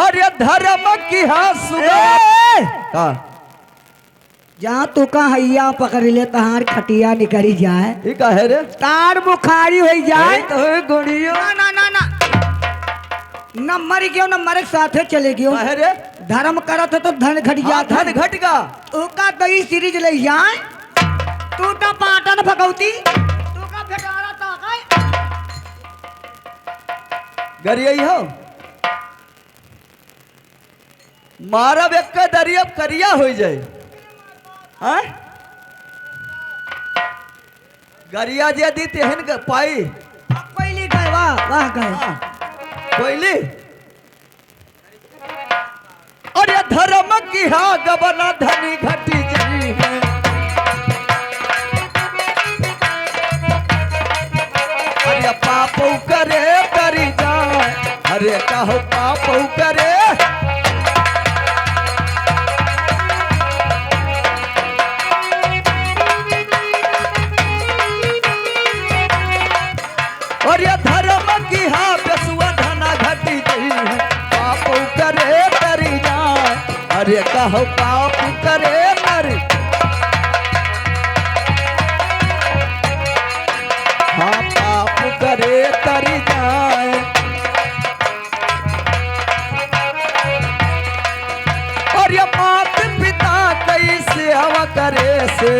और ये धर्म की हासु का जहाँ तू का हैया पकड़ ले तहार खटिया निकली जाए ठीक है रे तार बुखारी हो जाए तो गुड़ियो ना ना ना न मर गयो न मरे साथे चले गयो है रे धर्म करत है तो धन घट हाँ, जाता धन घटगा तू का दही सीरीज ले जाए तू तो पाटन भगवती तू का फेटारा ताकाय गरियई हो मारा व्यक्का दरियब करिया हो जाए हाँ गरिया जे दी तेहन पाई पहली गए वाह वाह गए कोयली और ये धर्म की हा गबना धनी घटी जी है अरे पाप करे करी जाए अरे कहो पाप करे और ये धर्म की हा बेसुआ धना घटी जी है पाप करे करी जाए अरे कहो पाप करे करी हाँ पाप करे करी जाए और ये मात पिता कैसे हवा करे से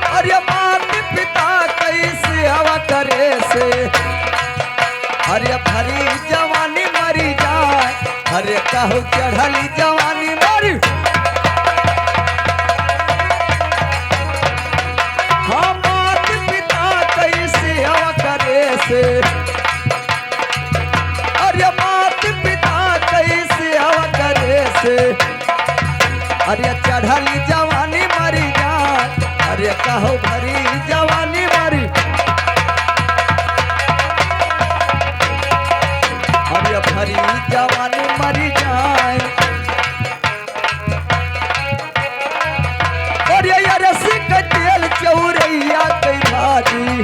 और ये मात पिता कैसे हवा करे से अरे भरी जवानी मरी जाए अरे कहो चढ़ली जवानी मरी हाँ मात पिता कैसे हवा करे से अरे मात पिता कैसे हवा करे से अरे चढ़ली जवानी मरी जाए अरे कहो भरी जवानी मरी अरे भरी जवानी मरी जाए और ये रसी का तेल चौरैया कई भाजी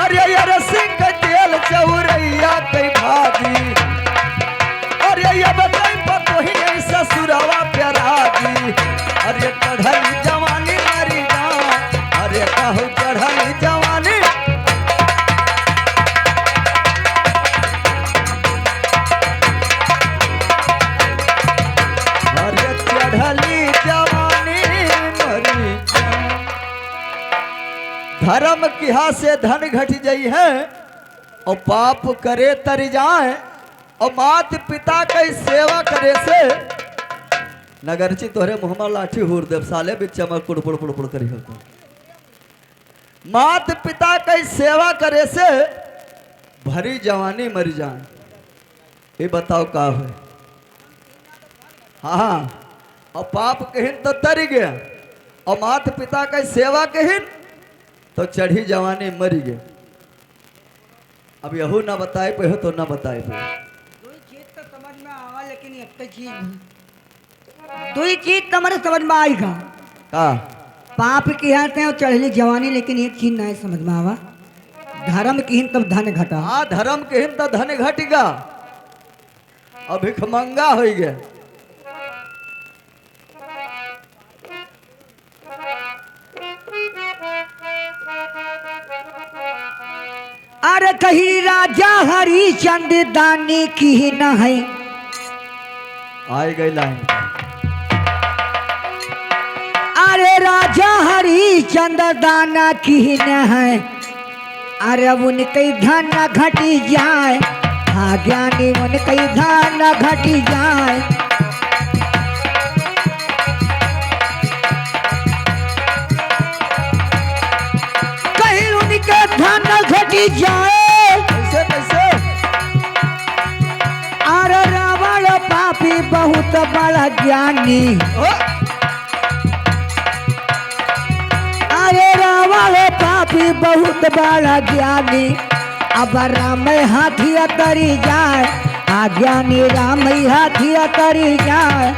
अरे ये रसी का तेल चौरैया कई भाजी अरे ये बताई पतो ही नहीं ससुरवा प्यारा जी अरे चढ़ली जवानी मरी जाए अरे कहो चढ़ली जवानी अरे चढ़ली जवानी मरी जाए। धर्म की हा से धन घट जाई है और पाप करे तर जाए और मात पिता की सेवा करे से नगरची तोहरे मुहम्मद लाठी हुर देव साले बिच चमक पुड़ पुड़ करी हो मात पिता की सेवा करे से भरी जवानी मर जाए ये बताओ का है हाँ और पाप कहिन तो तर गया और मात पिता की सेवा कहिन तो चढ़ी जवानी मरी गए अब यहू ना बताए पे हो तो ना बताए पे चीज तो समझ में आवा लेकिन एक चीज दो ही चीज तुम्हारे समझ में आएगा का पाप की हाथ है और चढ़ली जवानी लेकिन एक चीज नहीं समझ में आवा धर्म की हिन तब धन घटा हाँ धर्म के हिन तो धन घटेगा अब भिखमंगा हो गया अरे कहीं राजा हरिचंद दानी की ही न है आई गई लाइन अरे राजा हरिचंद दाना की ही न है अरे उनके धन घटी जाए हाँ ज्ञानी उनके धन घटी जाए कहीं उनके धन घटी जाए कैसे कैसे अरे रावण पापी बहुत बड़ा ज्ञानी ओ, अरे रावण पापी बहुत बड़ा ज्ञानी अब राम हाथिया तरी जाए आ ज्ञानी राम हाथिया तरी जाए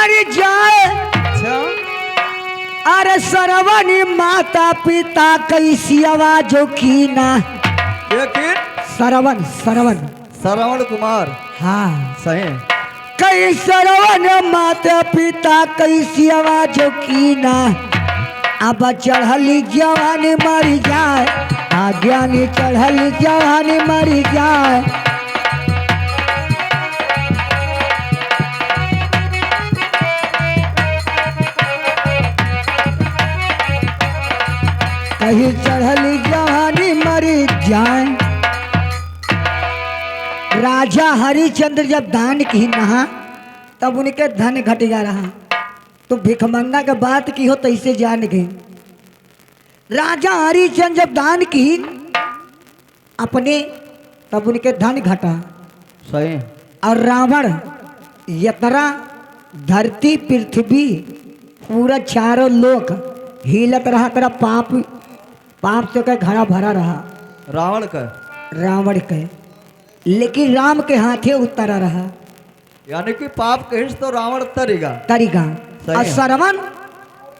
मर जाए अच्छा अरे सरवन माता पिता कैसी आवाजों की ना लेकिन सरवन सरवन श्रवण कुमार हाँ सही कई सरवन माता पिता कैसी आवाजों की ना अब चढ़ली जवानी मर जाए आज्ञानी चढ़ली जवानी मर जाए कहीं चढ़ली जवानी मर जाए। राजा हरिश्चंद्र जब दान की नहा तब उनके धन घट जा रहा तो भिखमंगा के बात की हो तैसे जान गए। राजा हरिश्चंद्र जब दान की अपने तब उनके धन घटा सही और रावण यतरा धरती पृथ्वी पूरा चारों लोक हिलत रहा तेरा पाप पाप से का घड़ा भरा रहा रावण का रावण के लेकिन राम के हाथे उतरा रहा यानी कि पाप कहिस तो रावण तरीगा तरीका सही और है। सरवन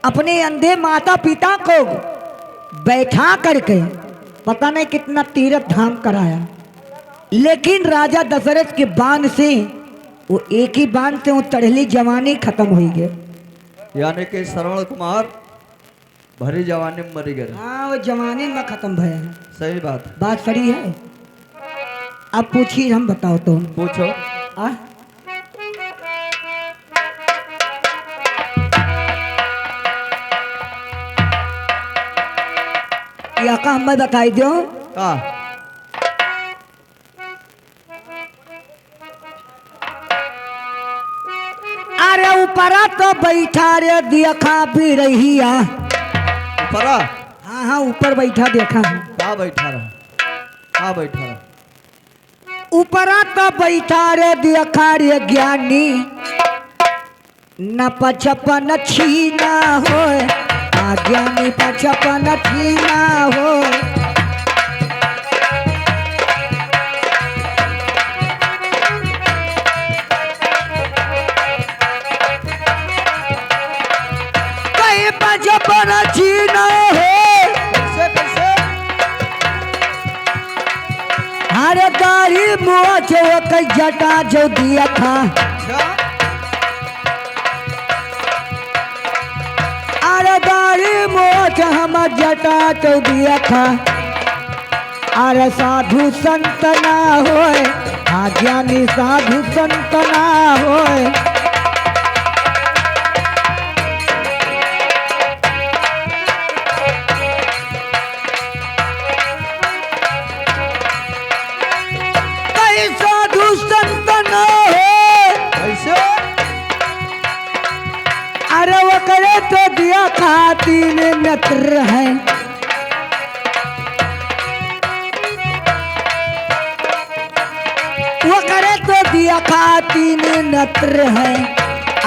अपने अंधे माता पिता को बैठा करके पता नहीं कितना तीर्थ धाम कराया लेकिन राजा दशरथ के बाण से वो एक ही बाण से वो चढ़ली जवानी खत्म हुई गई। यानी कि श्रवण कुमार भरी जवानी में मरी गए हाँ वो जवानी में खत्म भया है। सही बात बात सही है। अब पूछिए हम बताओ तो पूछो आ? या का हमें बताई दो का अरे ऊपरा तो बैठा रे देखा भी रही परा हाँ हाँ ऊपर बैठा देखा हूँ का बैठा रहा का बैठा रहा ऊपरा तो बैठा रे देखा रे ज्ञानी न पचपन छीना हो ज्ञानी पचपन छीना हो कहीं पचपन छीना हो कैसे कैसे हर दारी मुआ जो कई जटा जो दिया था अच्छा अरे दारी मोच हम जटा तो दिया था अरे साधु संत ना होए हाँ ज्ञानी साधु संत ना होए कई साधु संत ना होए कैसे अरे वो करे तो दिया खाती में नत्र है वो करे तो दिया खाती में नत्र है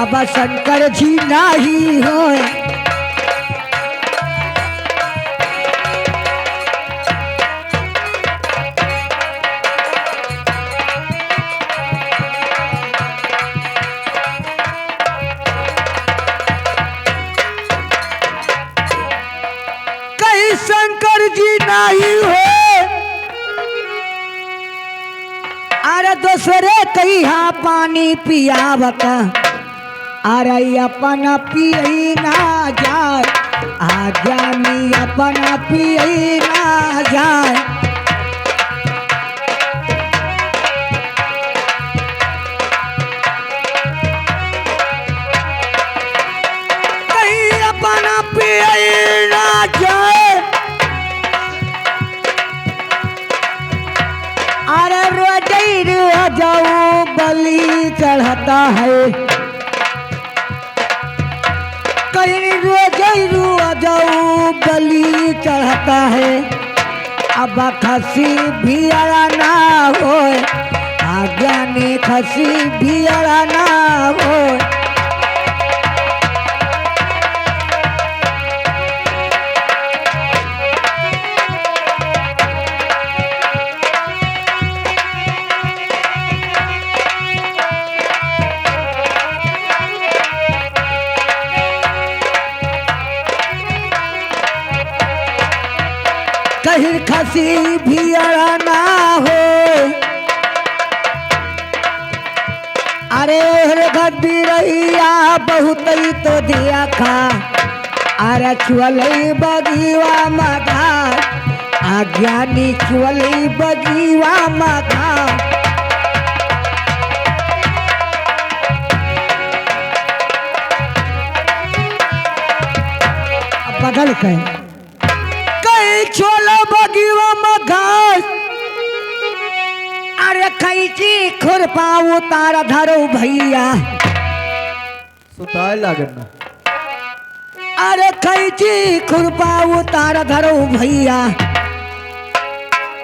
अब शंकर जी नाही हो कहीं शंकर जी नाही हो अरे दूसरे कहीं हाँ पानी पियावत अरे अपना पियई ना जाए आज्ञानी अपना पियई ना जाए कहीं अपना पियई ना जाए अरे रोजई जाऊ बलि चढ़ता है कहीं रोजई जाऊ बलि चढ़ता है अब खसी भी अड़ा ना हो आज्ञानी खसी भी अड़ा ना हो कहीं खसी भी अड़ाना हो। अरे गद्दी रहिया बहुत ही तो दिया खा, अरे चुअलई बगीवा मधा, अज्ञानी चुअलई बगीवा मधा। बदल के कई छोला बगीवा मघास, अरे कैची खुरपा उतार धरो भैया। सुताए लागन ना। अरे कैची खुरपा उतार धरो भैया,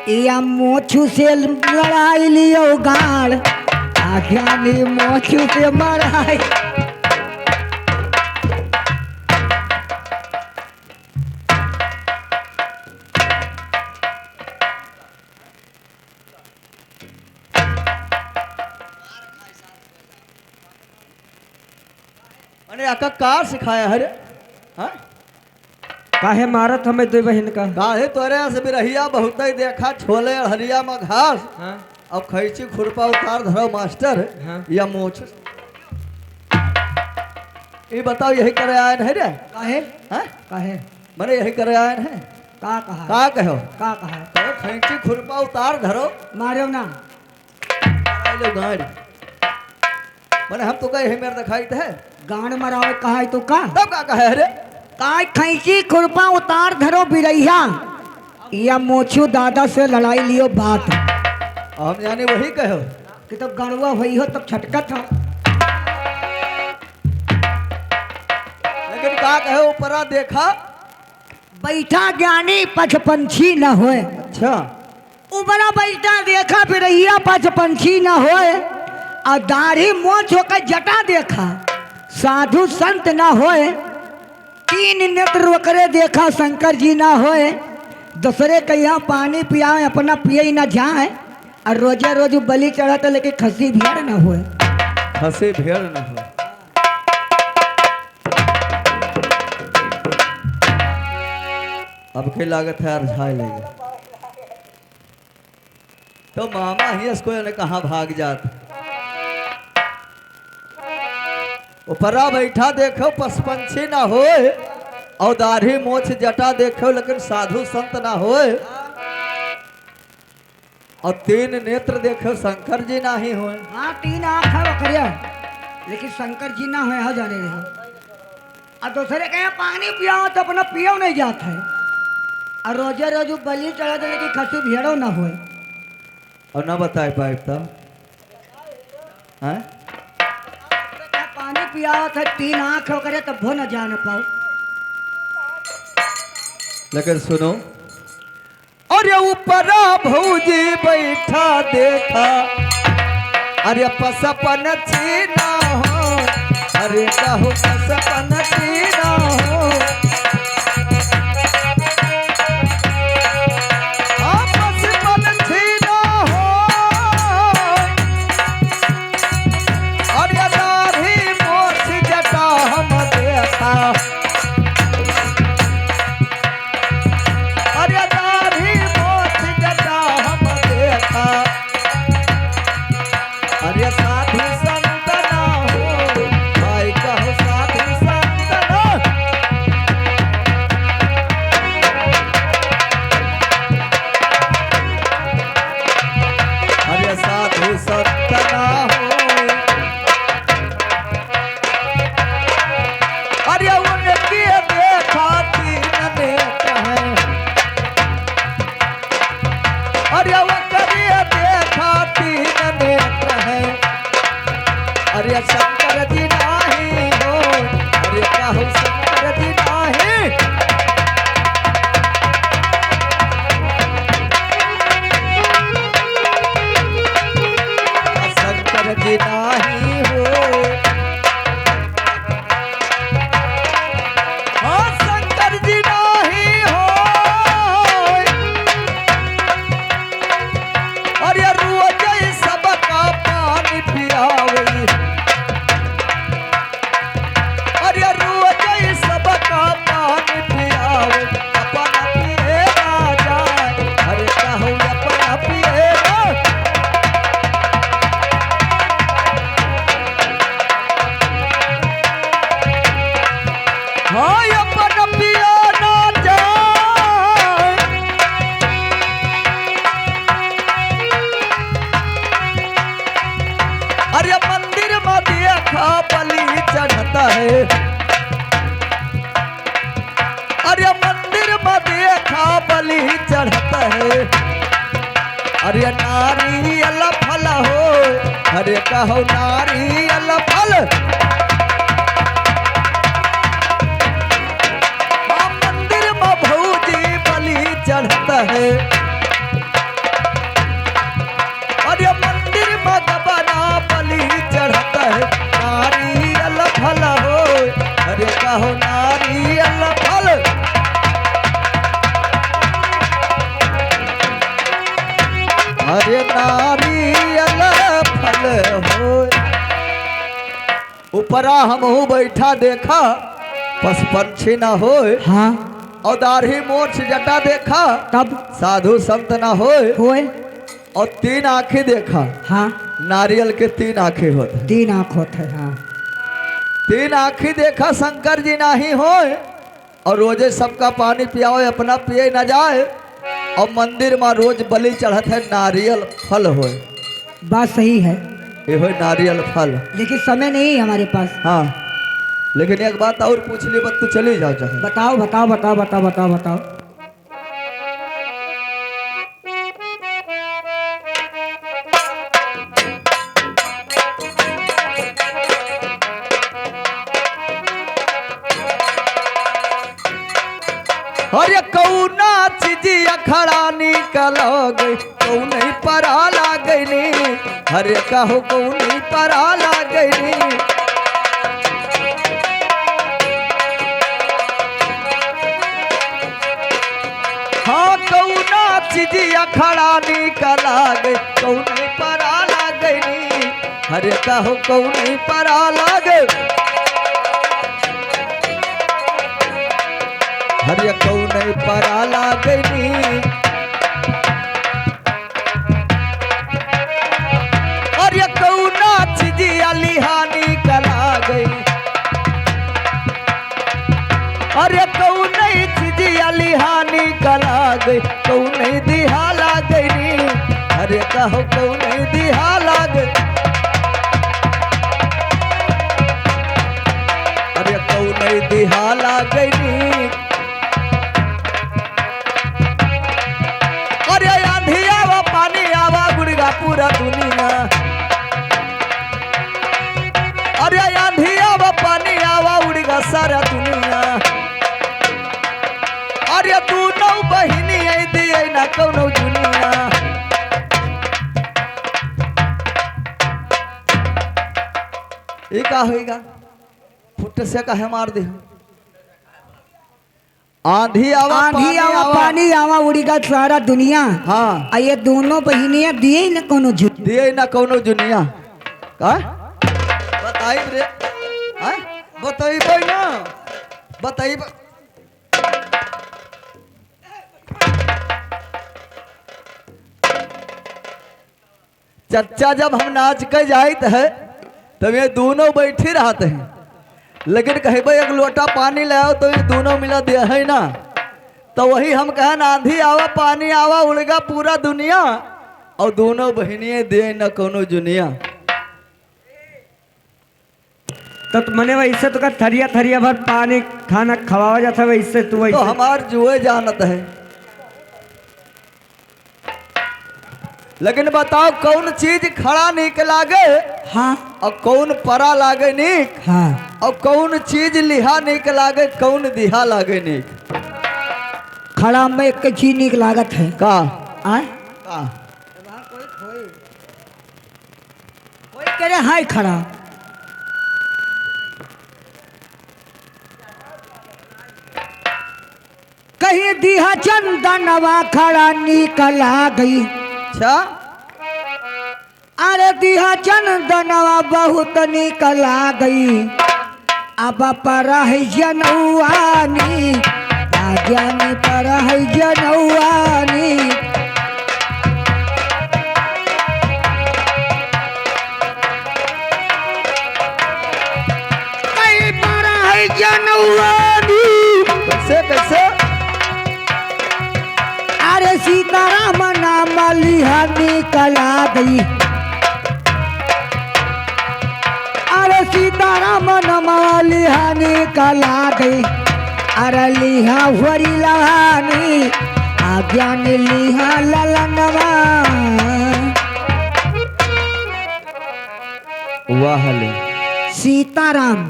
या मोछू से लड़ाई लियो गाड़, अज्ञानी मोछू से मराई। मैंने आका का सिखाया है रे? हाँ? काहे मारत हमें दो बहन का? काहे तोरे से बिरहिया बहुत ही देखा छोले हरिया में घास, हाँ? अब खैची खुरपा उतार धरो मास्टर हाँ? या मोछ। ये बताओ यही करे आयन है रे? काहे हाँ? काहे मैंने यही करे आयन है? का कहा का कहो? का कहा तो खैची खुरपा उतार धरो मारो ना। लो गाड़। मैंने हम तो कहे मेरे दिखाई है गांड मरावे कहा तो का तब का कहे रे? काय खैची खुरपा उतार धरो बिरैया, या मोछू दादा से लड़ाई लियो बात। हम जाने वही कहो कि तब गणवा वही हो तब छटकत हो। लेकिन का कहे ऊपरा देखा? बैठा ज्ञानी पचपंछी न होए। अच्छा ऊपरा बैठा देखा बिरैया पचपंछी न होए, और दाढ़ी मोछ होकर जटा देखा साधु संत न होए। तीन नेत्र वकरे देखा शंकर जी ना होए, दूसरे के यहाँ पानी पियाए अपना पिए ही ना जाए, और रोजे रोज बलि चढ़ाते लेकिन खसी भेड़ न होए। हंसी भेड़ न हो। अब की लागत है अरझाए लेगा तो मामा ही इसको ने कहा भाग जात। ऊपरा बैठा देखो पशुपंछी ना होए, और दाढ़ी मोछ जटा देखो लेकिन साधु संत ना होए, और तीन नेत्र देखो शंकर जी ना ही होए। हाँ तीन आँख है वकरिया, लेकिन शंकर जी ना होए जाने रहे। और दूसरे के यहाँ पानी पियाओ तो अपना पियो नहीं जाता है, और रोजे रोज बलि चढ़ाते लेकिन खसी भेड़ो ना होए। और ना बताए पाए तब हैं? पानी पियाओ था तीन आँख वकरे तब वो न जान पाओ। लेकिन सुनो, और ये ऊपरा भौजी बैठा देखा, अरे पसपन छीना हो, अरे कहो पसपन छीना हो। हाँ, पसपन छीना हो, और ये दाढ़ी मोछ जटा हम देखा, अरे दाढ़ी मोछ जटा हम देखा, अरे साधु संत ना हो, भाई कहो साधु संत ना देखा बलि चढ़ता है। अरे नारियल फल हो, अरे कहो नारियल फल। हाँ, मंदिर में भौजी बलि चढ़ता है। अरे मंदिर में गबना बलि चढ़ता है। नारियल फल हो, अरे कहो नारियल फल। अरे नारियल फल हो। ऊपरा हमहू बैठा देखा, पस पंछी न होए। हाँ और दाढ़ी मोछ जटा देखा, तब साधु संत न होए। होए। और 3 आंखें देखा, हाँ नारियल के 3 आंखें होते। 3 आँख होते हैं। हाँ 3 आंखें देखा, शंकर जी नाही होए। और रोजे सबका पानी पियाओ, अपना पिए न जाए। और मंदिर में रोज बलि चढ़त है, नारियल फल होए। बात सही है, ये हो नारियल फल। लेकिन समय नहीं है हमारे पास। हाँ, लेकिन एक बात और पूछ ली, बस तू चली जाओ चाहे। बताओ बताओ बताओ बताओ बताओ बताओ। अरे कौना चीज अखड़ा निकल गई, कौन परा लागनी। अरे कहो कौन परा लागनी। हाँ, कौना चीज अखड़ा निकल गई, कौन परा लागनी। अरे कहो कौन परा लागे। हरे कौन परा लागनी। अरे कौना चीज अलिहानी कला गई। अरे कौन चीज अलिहानी कला गई, कौन दिहा लागनी। अरे कहो कौन दिहा लाग। अरे कौन दिहा लागनी। अरे आंधी आवा पानी आवा गुड़गा पूरा दुनिया। अरे आंधी आवा पानी आवा उड़गा सारा दुनिया। अरे तू नौ बहिनी आई दिए ना कौनो दुनिया। ये का होएगा, फुट से कहे मार दे। आंधी आवा पानी आवा उड़ीगा सारा दुनिया। हाँ, आ ये दोनों बहिनियां दिए न कोनो झूठ। दिए ना कौनो दुनिया। का बताई रे, बताई ना, बताई। चच्चा जब हम नाच के जाइत है, तब ये दोनों बैठे रहते हैं। लेकिन कहे एक लोटा पानी ले आओ, तो ये दोनों मिला दिया है ना। तो वही हम कहें, आंधी आवा पानी आवा उड़गा पूरा दुनिया। और दोनों बहनिए दे न कोनो जुनिया। तो मने वैसे तो का थरिया थरिया भर पानी खाना खवावा जाता है, वैसे तू तो वैसे हमार जुए जानत है। लेकिन बताओ कौन चीज खड़ा निक लागे। हाँ और कौन परा लागे निक। हाँ। और कौन चीज लिहा निक लागे, कौन दिहा लागे निक। खड़ा में एक चीज निक लागत है। का आय का कोई करे हाय खड़ा। कहीं दिहा चंदनवा खड़ा निकला गई। अच्छा, अरे दिहा चंदनवा बहुत निकला गई। अब पर है जनौआनी, राजानी पर है जनौआनी। कहीं पर है जनौआनी। कैसे कैसे। अरे सीताराम नाम लिहा निकला गई। अरे सीताराम नाम लिहा निकला गई। अरे लिहा वरी लहानी आज्ञा ने लिहा ललनवा। वाह ले सीताराम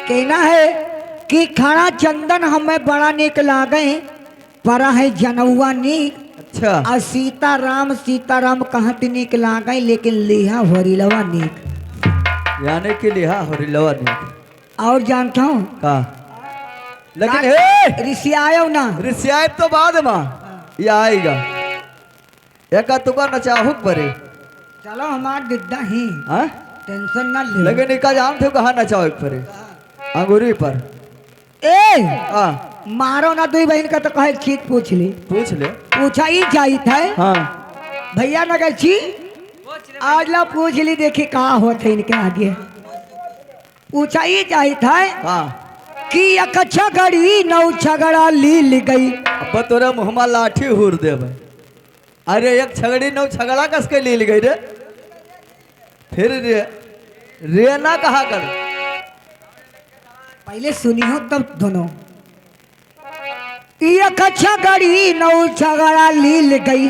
कहना है कि खड़ा चंदन हमें बड़ा निक लागे पर है जनौआ नीक। अच्छा और सीताराम कहत निक लागे लेकिन लिहा वरीलवा नीक। यानी कि लिहा हरिलवा नहीं और जानता हूँ का लेकिन हे ऋषि आयो ना रिसियाब तो बाद में ये आएगा एक तुका नचाहुक बरे चलो हमार दिद्दा ही हाँ टेंशन ना ले। लेकिन इका जान थे कहाँ नचाहुक बरे अंगूरी पर ए हाँ मारो ना दुई बहन का तो कहे चीज पूछ ली पूछ ले पूछा ही जाई था हाँ भैया ना कहे छी आज ला पूछ ली देखी कहा होते इनके आगे पूछा ही जाई था हाँ कि एक छगड़ी नौ छगड़ा ली गई। अब तोरा मुहमा लाठी हुर दे भाई। अरे एक छगड़ी नौ छगड़ा कस के लील गई रे फिर रे ना कहा कर पहले सुनी हो तब दोनों। एक छगड़ी नौ छगड़ा लील गई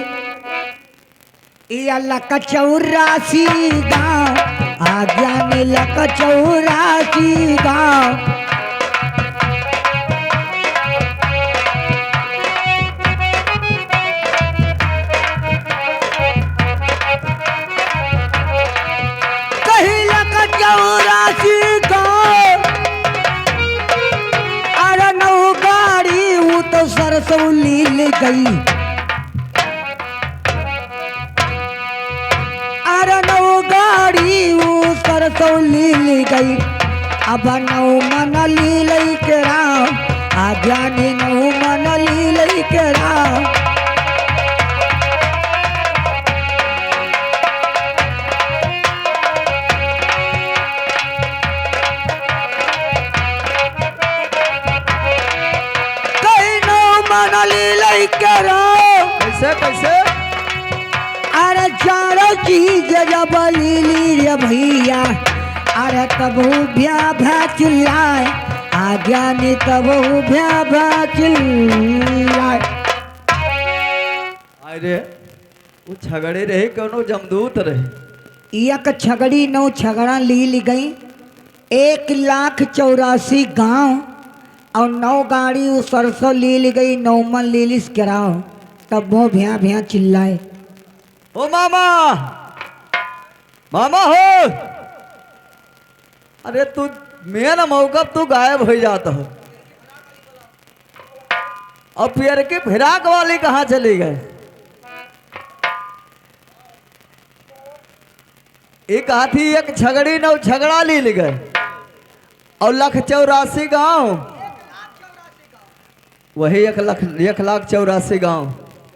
लक चौरासी गाँव आज्ञा ने लक चौरासी गाँव। कहीं लक चौरासी गाँव अरे नौ गाड़ी वो तो सरसों लील गई। अरे नौ गाड़ी वो सरसों लील गई। अब नौ मन लील के राम आज्ञा ने नौ मन लील के राम। कहीं नौ मन लील के राम कैसे कैसे अरे चारों चीज जब लीली रे भैया अरे तब भ्या चिल्लाए आज्ञा ने तब भ्या चिल्लाए। अरे वो झगड़े रहे कोनो जमदूत रहे एक छगड़ी नौ छगड़ा ली गई 1,84,000 गांव और 9 गाड़ी वो सरसों ली गई 9 मन लीलिस कराओ तब वो भ्या चिल्लाए। ओ मामा मामा हो अरे तू मेरा मौका तू गायब हो जाता हो। अब पियर के फिराक वाली कहाँ चली गए। एक हाथी एक छगड़ी नौ छगड़ा ली गए और 1,84,000 गांव वही 1,84,000 गांव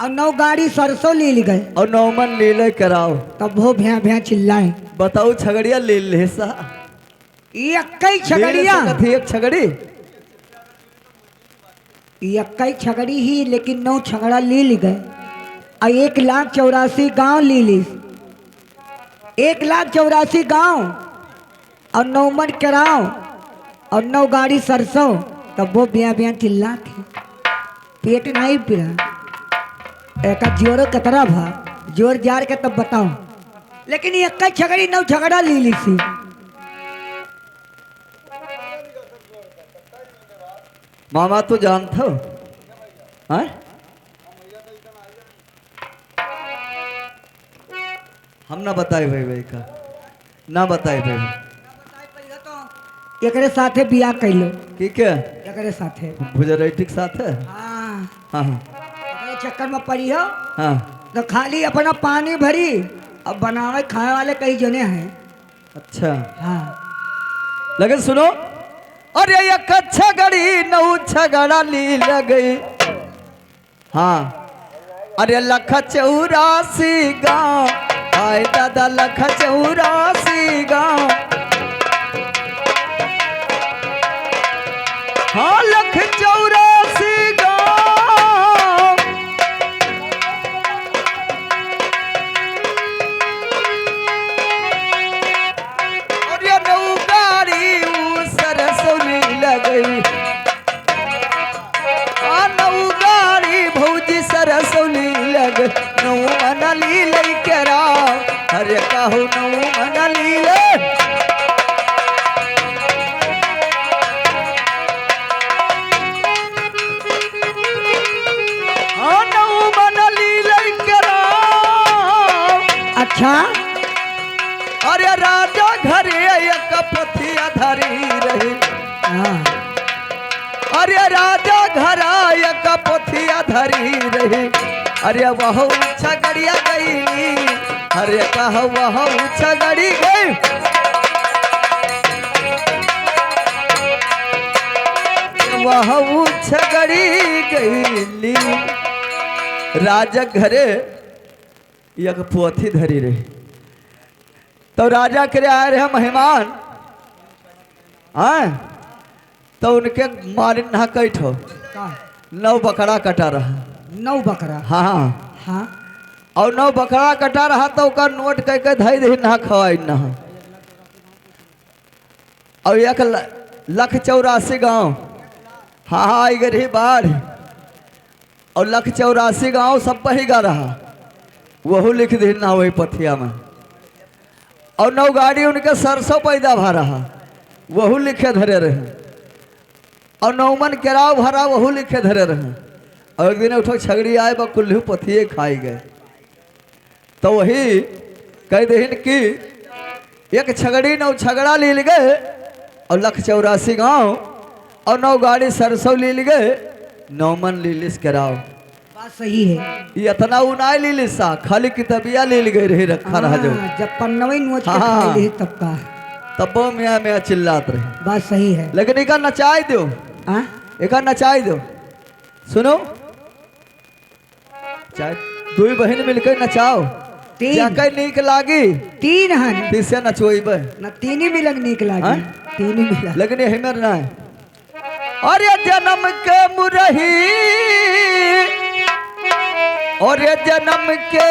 और 9 गाड़ी सरसों ली गए और 9 मन लीले कराओ तब वो भ्या चिल्लाए। बताओ छगड़िया ले ले सा कई छगड़िया एक छगड़ी कई छगड़ी ही लेकिन 9 छगड़ा ली गए और 1,84,000 गांव ली 1,84,000 गांव और 9 मन कराओ और 9 गाड़ी सरसों तब वो ब्या चिल्ला थी पेट नहीं पिला एक जोर कतरा भा जोर जार के तब बताओ। लेकिन ये कई छगड़ी 9 छगड़ा ली सी मामा तो जानता हो हाँ? हम ना बताए भाई का ना बताए भाई एकरे साथे बियाह कैलो ठीक है एकरे साथे भुजरैटिक साथ है हाँ हाँ हाँ एकरे चक्कर में पड़ी हो हाँ तो खाली अपना पानी भरी अब बनावे खाए वाले कई जने हैं। अच्छा हाँ लेकिन सुनो अरे ये कच्चा गड़ी 9 छगड़ा ली गई हाँ अरे 1,84,000 गाँव हाय दादा 1,84,000 गाँव हाँ 1,84,000 गाँव और ये 9 गाड़ी सरसों ली गई के नौ मन लीले के राम अरे कहू नौ मन लीले हाँ नौ मन लीले के राम अच्छा अरे राजा घरे एक पथिया धरी रही हाँ अरे राजा घरा एक पथिया धरी रही अरे वह छगड़िया गईली अरे कह वह छगड़ी गई वह छगड़ी गईली राजा घरे एक पोथी धरी रही तो राजा के आए रहे मेहमान हाँ तो उनके मालिन नहा कैठो का 9 बकरा कटा रहा 9 बकरा हाँ हाँ और 9 बकरा कटा रहा तो ओकर नोट कह के धई दही नहा खवाई नहा और 1,84,000 गांव हाँ हाँ आई गई बाढ़ और 1,84,000 गांव सब बहिगा रहा वहू लिख दी ना वही पथिया में और 9 गाड़ी उनके सरसों पैदा भा रहा वहू लिखे धरे रहे और 9 मन केराव भरा वहू लिखे धरे रहे और एक दिन उठो छगड़ी आए बा कुल्लू पथिए खाई गए तो वही कह दहीन कि एक छगड़ी 9 छगड़ा लील गए और 1,84,000 गांव और 9 गाड़ी सरसों लील गए 9 मन लीलिस केराव बात सही है ये इतना उनाई लीलिस सा खाली किताबिया लील गए रही रखा रहा जो हाँ, जब पन्नवे नोच के हाँ। खाई ली तब का तब्बो मियाँ चिल्लात रहे बात सही है लेकिन इका नचाई दो हाँ एक नचाई दो सुनो चाहे 2 बहन मिलकर नचाओ तीन। जाके नीक लागी 3 हन तीसरे नचोइबे न 3 मिलक निक हाँ? लागी 3 मिलक लेकिन यही में ना है अरे जन्म के मुरही और जन्म के